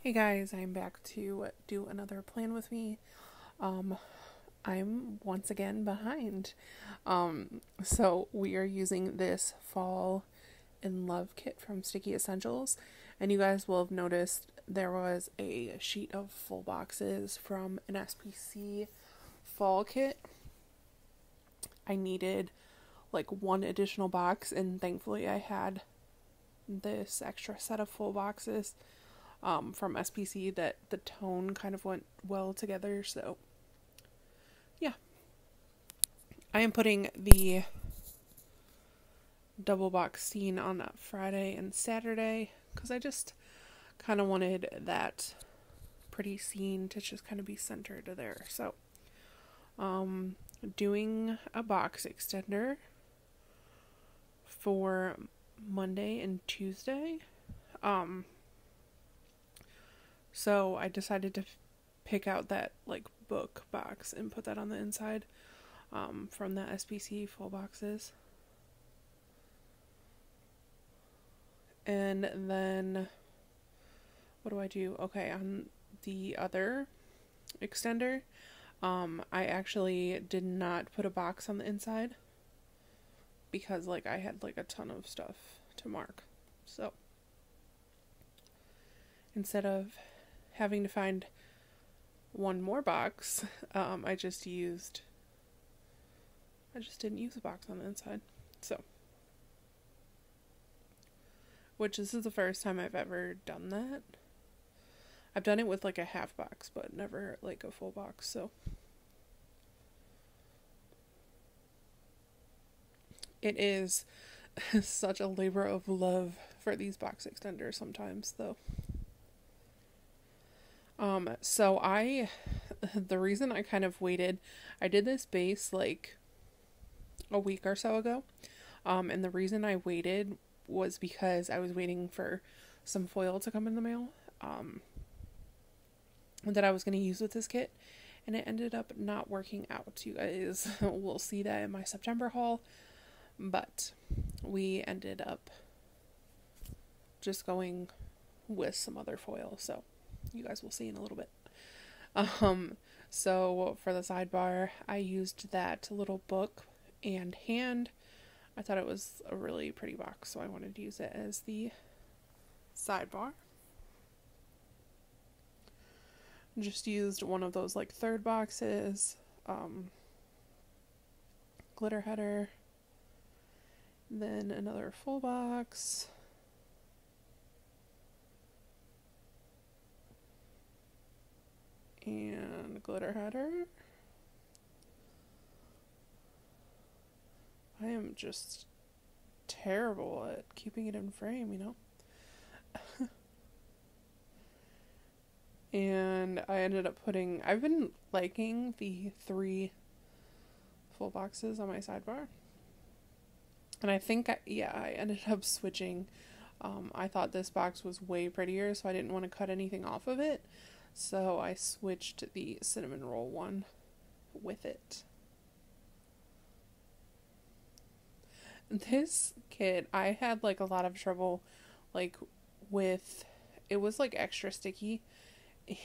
Hey guys, I'm back to do another plan with me. I'm once again behind. So we are using this Fall in Love kit from Sticky Essentials, and you guys will have noticed there was a sheet of full boxes from an SPC fall kit. I needed like one additional box, and thankfully I had this extra set of full boxes from SPC that the tone kind of went well together. So yeah, I am putting the double box scene on Friday and Saturday because I just kind of wanted that pretty scene to just kind of be centered there. So doing a box extender for Monday and Tuesday. So I decided to pick out that like book box and put that on the inside from the SPC full boxes. And then what do? Okay, on the other extender, I actually did not put a box on the inside because like I had like a ton of stuff to mark. So instead of having to find one more box, I just didn't use a box on the inside. So, which this is the first time I've ever done that. I've done it with like a half box, but never like a full box. So it is such a labor of love for these box extenders sometimes, though. So the reason I kind of waited, I did this base like a week or so ago. And the reason I waited was because I was waiting for some foil to come in the mail, that I was going to use with this kit. And it ended up not working out. You guys will see that in my September haul. But we ended up just going with some other foil. So you guys will see in a little bit. So for the sidebar, I used that little book and hand. I thought it was a really pretty box, so I wanted to use it as the sidebar. Just used one of those like third boxes, glitter header, then another full box, and glitter header. I am just terrible at keeping it in frame, you know? And I ended up I've been liking the 3 full boxes on my sidebar. And I think, I ended up switching. I thought this box was way prettier, so I didn't want to cut anything off of it. So I switched the cinnamon roll one with it. This kit, I had like a lot of trouble like with, it was like extra sticky,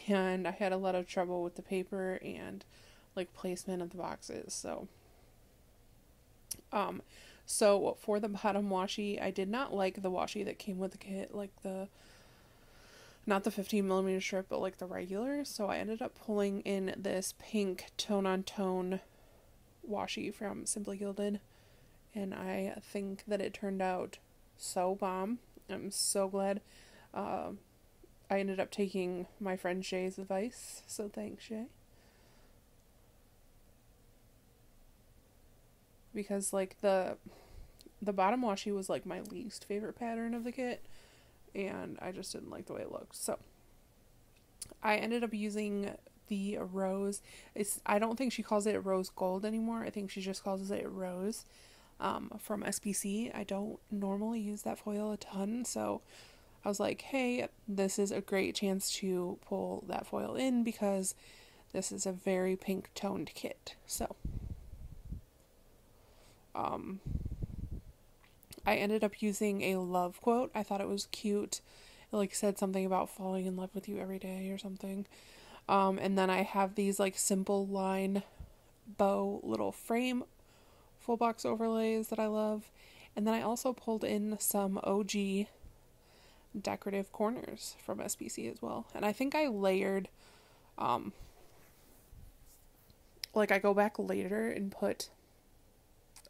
and I had a lot of trouble with the paper and like placement of the boxes. So for the bottom washi, I did not like the washi that came with the kit, like not the 15mm strip, but like the regular. So I ended up pulling in this pink tone on tone washi from Simply Gilded, and I think that it turned out so bomb. I'm so glad. I ended up taking my friend Shay's advice, so thanks, Shay. Because like the bottom washi was like my least favorite pattern of the kit, and I just didn't like the way it looked. So I ended up using the rose. I don't think she calls it rose gold anymore. I think she just calls it rose, from SPC. I don't normally use that foil a ton, so I was like, hey, this is a great chance to pull that foil in because this is a very pink toned kit. So I ended up using a love quote. I thought it was cute. It like said something about falling in love with you every day or something. And then I have these like simple line bow little frame full box overlays that I love. And then I also pulled in some OG decorative corners from SPC as well. And I think I layered, like I go back later and put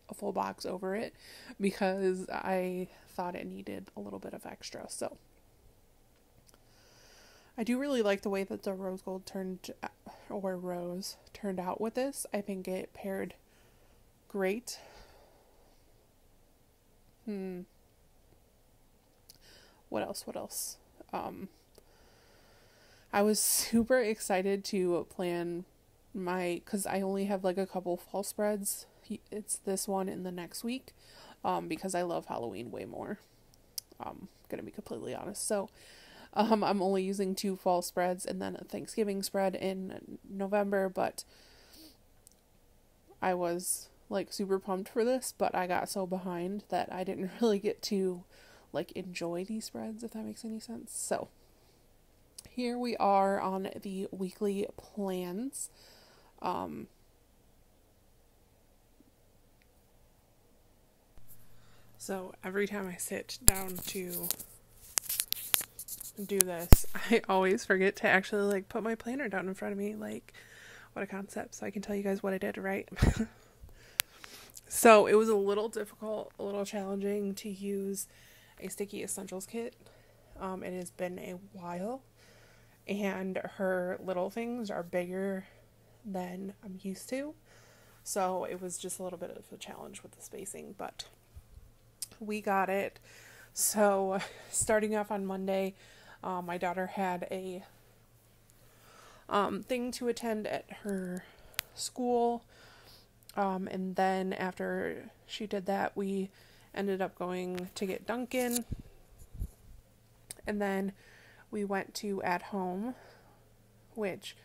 a full box over it because I thought it needed a little bit of extra. So I do really like the way that the rose gold turned out with this. I think it paired great. What else? I was super excited to plan because I only have like a couple fall spreads. It's this one and the next week, because I love Halloween way more. Gonna be completely honest. So, I'm only using 2 fall spreads and then a Thanksgiving spread in November, but I was like super pumped for this, but I got so behind that I didn't really get to like enjoy these spreads, if that makes any sense. So here we are on the weekly plans. So every time I sit down to do this, I always forget to actually like put my planner down in front of me. Like, what a concept. So I can tell you guys what I did, right? So it was a little difficult, a little challenging to use a Sticky Essentials kit. It has been a while, and her little things are bigger than I'm used to. So it was just a little bit of a challenge with the spacing, but we got it. So starting off on Monday, my daughter had a thing to attend at her school. And then after she did that, we ended up going to get Dunkin'. And then we went to At Home, which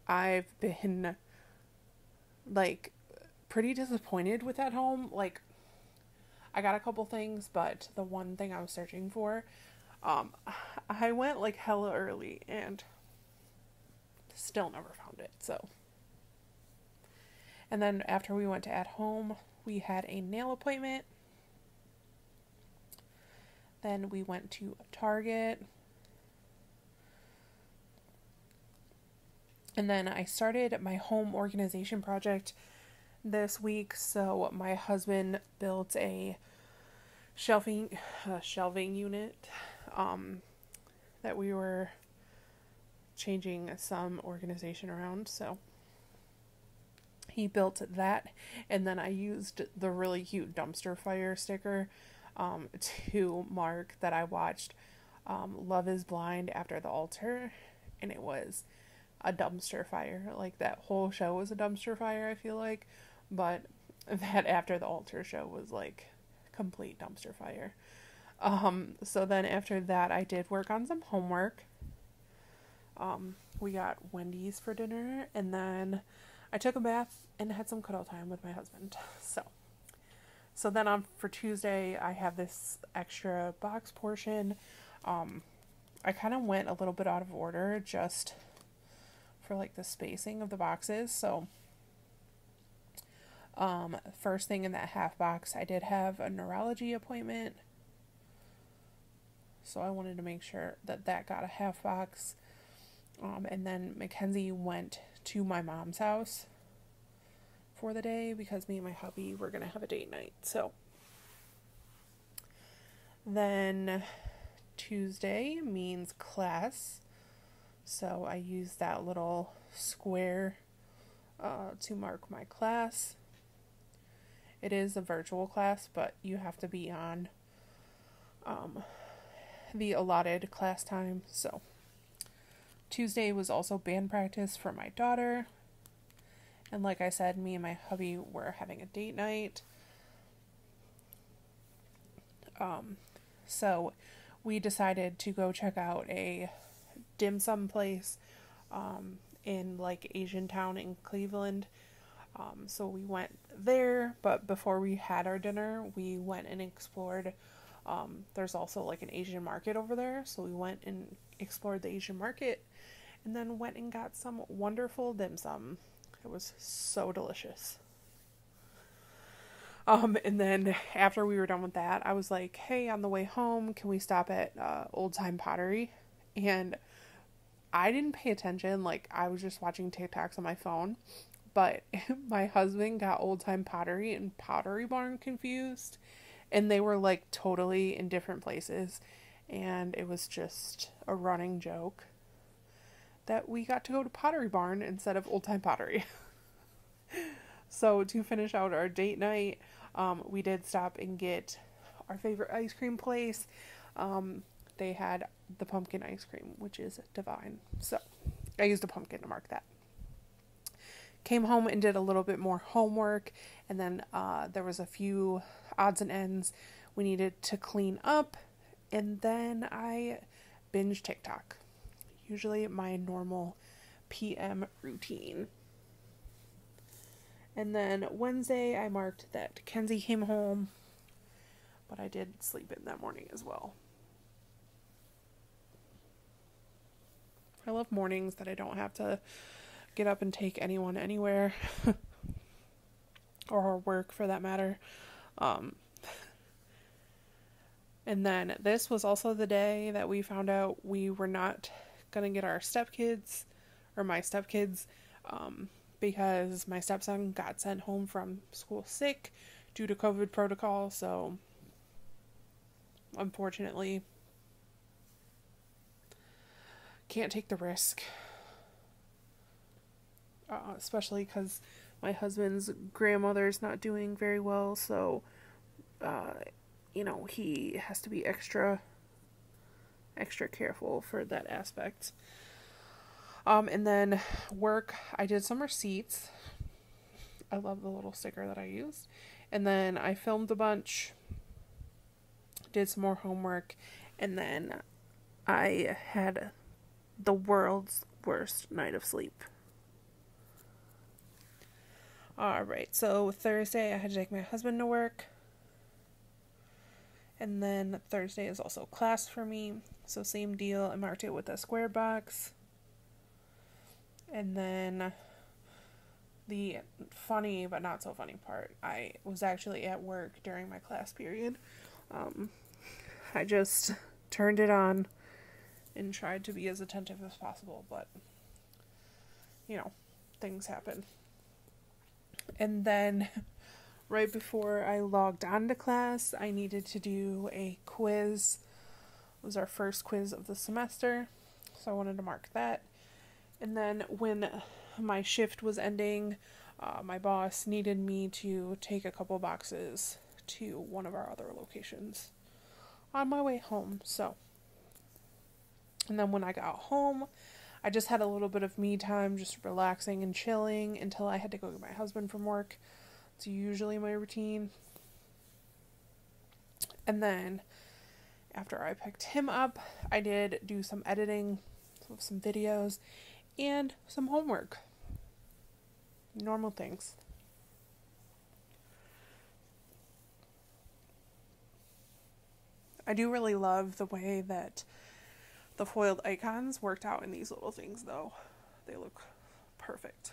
I've been like pretty disappointed with At Home. Like, I got a couple things, but the one thing I was searching for, I went like hella early and still never found it. So, and then after we went to At Home, we had a nail appointment. Then we went to Target. And then I started my home organization project this week. So my husband built a shelving unit that we were changing some organization around. So he built that, and then I used the really cute dumpster fire sticker to mark that I watched Love is Blind after the altar, and it was a dumpster fire. Like, that whole show was a dumpster fire, I feel like, but that after the altar show was like complete dumpster fire. So then after that, I did work on some homework. We got Wendy's for dinner, and then I took a bath and had some cuddle time with my husband. So then for Tuesday, I have this extra box portion. I kind of went a little bit out of order just for like the spacing of the boxes. So first thing in that half box, I did have a neurology appointment. So I wanted to make sure that got a half box. And then Mackenzie went to my mom's house for the day because me and my hubby were going to have a date night. So then Tuesday means class. So I used that little square to mark my class. It is a virtual class, but you have to be on the allotted class time. So Tuesday was also band practice for my daughter. And like I said, me and my hubby were having a date night. So we decided to go check out a dim sum place in like Asian Town in Cleveland. So we went there, but before we had our dinner, we went and explored There's also like an Asian market over there, so we went and explored the Asian market and then went and got some wonderful dim sum. It was so delicious. And then after we were done with that, I was like, hey, on the way home, can we stop at Old Time Pottery? And I didn't pay attention. Like, I was just watching TikToks on my phone. But my husband got Old Time Pottery and Pottery Barn confused. And they were like totally in different places. And it was just a running joke that we got to go to Pottery Barn instead of Old Time Pottery. So to finish out our date night, we did stop and get our favorite ice cream place. They had the pumpkin ice cream, which is divine. So I used a pumpkin to mark that. Came home and did a little bit more homework, and then there was a few odds and ends we needed to clean up, and then I binged TikTok. Usually my normal PM routine. And then Wednesday I marked that Kenzie came home, but I did sleep in that morning as well. I love mornings that I don't have to get up and take anyone anywhere. Or work for that matter. And then this was also the day that we found out we were not going to get our stepkids, or my stepkids, because my stepson got sent home from school sick due to COVID protocol. So unfortunately, can't take the risk. Especially because my husband's grandmother's not doing very well, so he has to be extra careful for that aspect. And then work, I did some receipts. I love the little sticker that I used. And then I filmed a bunch, did some more homework, and then I had the world's worst night of sleep. Alright, so Thursday I had to take my husband to work. And then Thursday is also class for me. So same deal, I marked it with a square box. And then the funny but not so funny part, I was actually at work during my class period. I just turned it on and tried to be as attentive as possible, but things happen. And then right before I logged on to class, I needed to do a quiz. It was our first quiz of the semester, so I wanted to mark that. And then when my shift was ending, my boss needed me to take a couple boxes to one of our other locations on my way home. And then when I got home, I just had a little bit of me time, just relaxing and chilling until I had to go get my husband from work. It's usually my routine. And then after I picked him up, I did do some editing of some videos and some homework. Normal things. I do really love the way that the foiled icons worked out in these little things, though. They look perfect.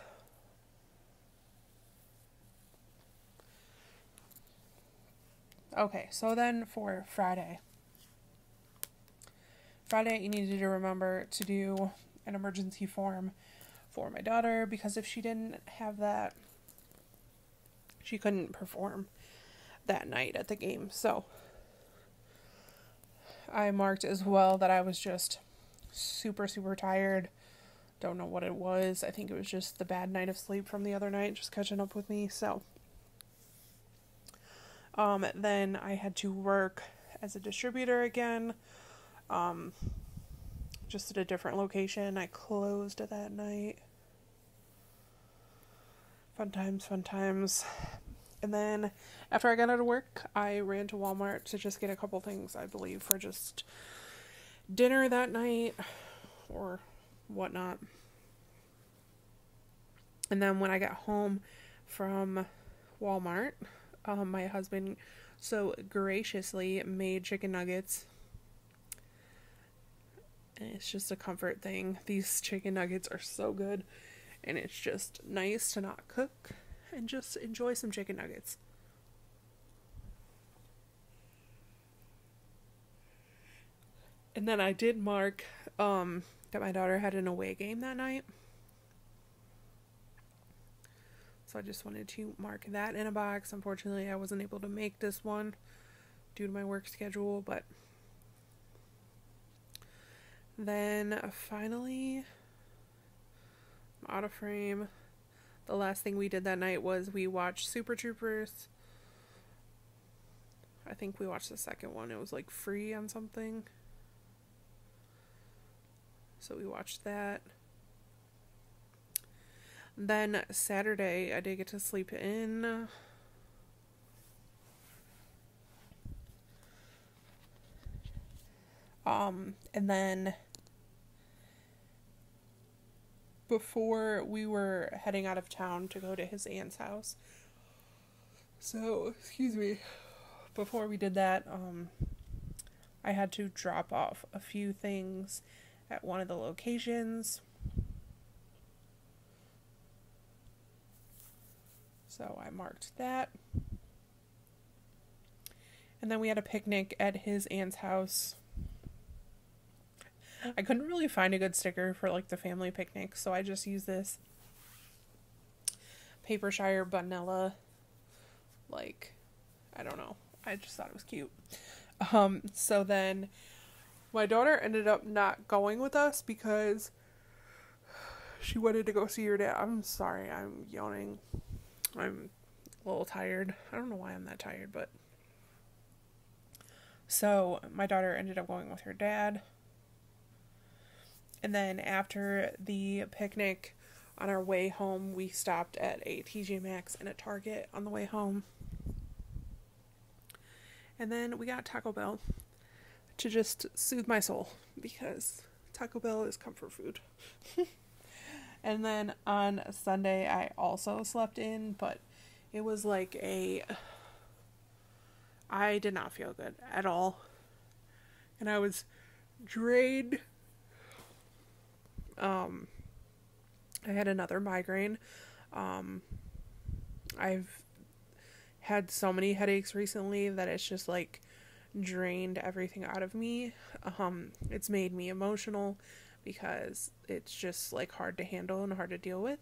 Okay, so then for Friday, you needed to remember to do an emergency form for my daughter, because if she didn't have that, she couldn't perform that night at the game. So I marked as well that I was just super, super tired. Don't know what it was. I think it was just the bad night of sleep from the other night just catching up with me. So then I had to work as a distributor again, just at a different location. I closed that night. Fun times. And then after I got out of work, I ran to Walmart to just get a couple things, I believe, for just dinner that night or whatnot. And then when I got home from Walmart, my husband so graciously made chicken nuggets. And it's just a comfort thing. These chicken nuggets are so good. And it's just nice to not cook and just enjoy some chicken nuggets. And then I did mark that my daughter had an away game that night. So I just wanted to mark that in a box. Unfortunately, I wasn't able to make this one due to my work schedule, but then finally, I'm out of frame. The last thing we did that night was we watched Super Troopers. I think we watched the second one. It was like free on something. So we watched that. Then Saturday, I did get to sleep in. And then before we were heading out of town to go to his aunt's house. So, excuse me. Before we did that, I had to drop off a few things at one of the locations. So I marked that. And then we had a picnic at his aunt's house. I couldn't really find a good sticker for like the family picnic, so I just used this Paper Shire vanilla, like, I don't know. I just thought it was cute. So then my daughter ended up not going with us because she wanted to go see her dad. I'm sorry, I'm yawning. I'm a little tired. I don't know why I'm that tired, but so my daughter ended up going with her dad. And then after the picnic, on our way home, we stopped at a TJ Maxx and a Target on the way home. And then we got Taco Bell to just soothe my soul because Taco Bell is comfort food. And then on Sunday, I also slept in, but it was like I did not feel good at all. And I was drained. I had another migraine. I've had so many headaches recently that it's just like drained everything out of me. It's made me emotional because it's just like hard to handle and hard to deal with.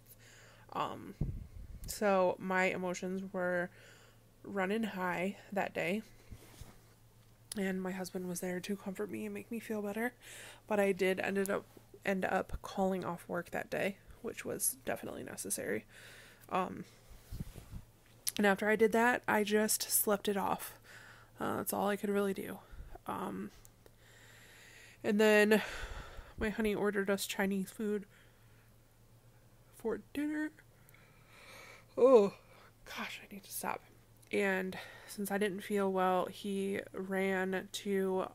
So my emotions were running high that day. And my husband was there to comfort me and make me feel better. But I did end up calling off work that day, which was definitely necessary. And after I did that, I just slept it off. That's all I could really do. And then my honey ordered us Chinese food for dinner. Oh, gosh, I need to stop. And since I didn't feel well, he ran to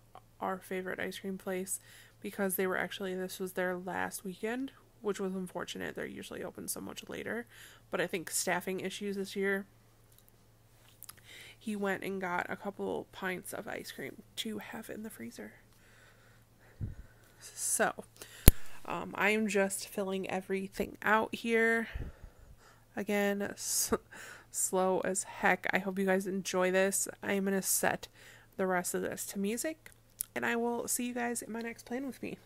our favorite ice cream place because this was their last weekend, which was unfortunate. They're usually open so much later, but I think staffing issues this year. He went and got a couple pints of ice cream to have in the freezer. So, I am just filling everything out here. Again, slow as heck. I hope you guys enjoy this. I am going to set the rest of this to music, and I will see you guys in my next plan with me.